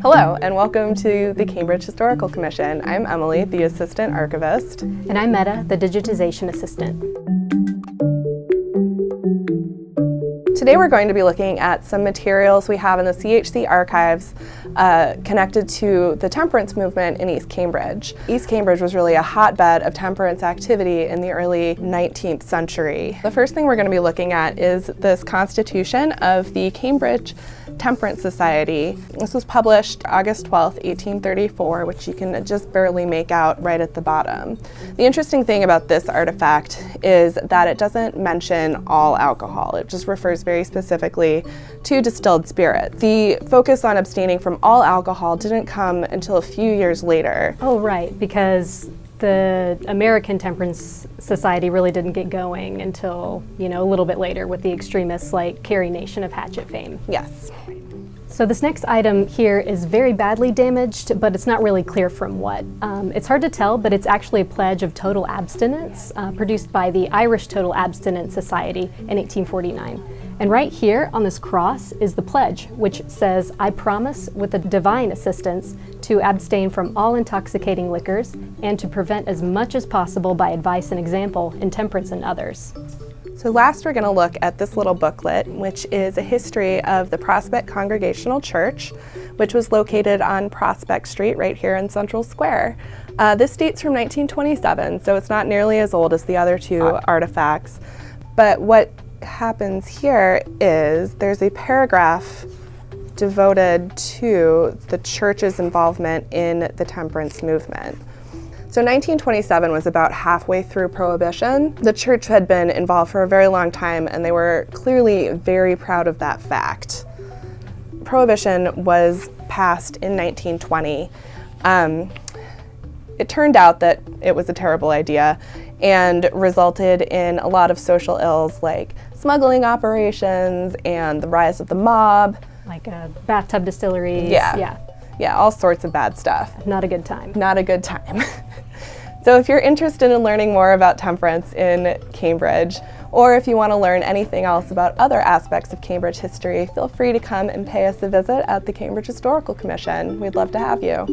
Hello, and welcome to the Cambridge Historical Commission. I'm Emily, the Assistant Archivist. And I'm Meta, the Digitization Assistant. Today we're going to be looking at some materials we have in the CHC archives connected to the temperance movement in East Cambridge. East Cambridge was really a hotbed of temperance activity in the early 19th century. The first thing we're going to be looking at is this constitution of the Cambridge Temperance Society. This was published August 12th, 1834, which you can just barely make out right at the bottom. The interesting thing about this artifact is that it doesn't mention all alcohol. It just refers very specifically to distilled spirit. The focus on abstaining from all alcohol didn't come until a few years later. Oh, right, because the American Temperance Society really didn't get going until, a little bit later with the extremists like Carrie Nation of Hatchet fame. Yes. So this next item here is very badly damaged, but it's not really clear from what. It's hard to tell, but it's actually a pledge of total abstinence produced by the Irish Total Abstinence Society in 1849. And right here on this cross is the pledge, which says, "I promise with the divine assistance to abstain from all intoxicating liquors and to prevent as much as possible by advice and example intemperance in others." So last we're going to look at this little booklet, which is a history of the Prospect Congregational Church, which was located on Prospect Street right here in Central Square. This dates from 1927, so it's not nearly as old as the other two artifacts. But what happens here is there's a paragraph devoted to the church's involvement in the temperance movement. So 1927 was about halfway through Prohibition. The church had been involved for a very long time, and they were clearly very proud of that fact. Prohibition was passed in 1920. It turned out that it was a terrible idea and resulted in a lot of social ills like smuggling operations and the rise of the mob. Like bathtub distilleries. Yeah, all sorts of bad stuff. Not a good time. Not a good time. So if you're interested in learning more about temperance in Cambridge, or if you want to learn anything else about other aspects of Cambridge history, feel free to come and pay us a visit at the Cambridge Historical Commission. We'd love to have you.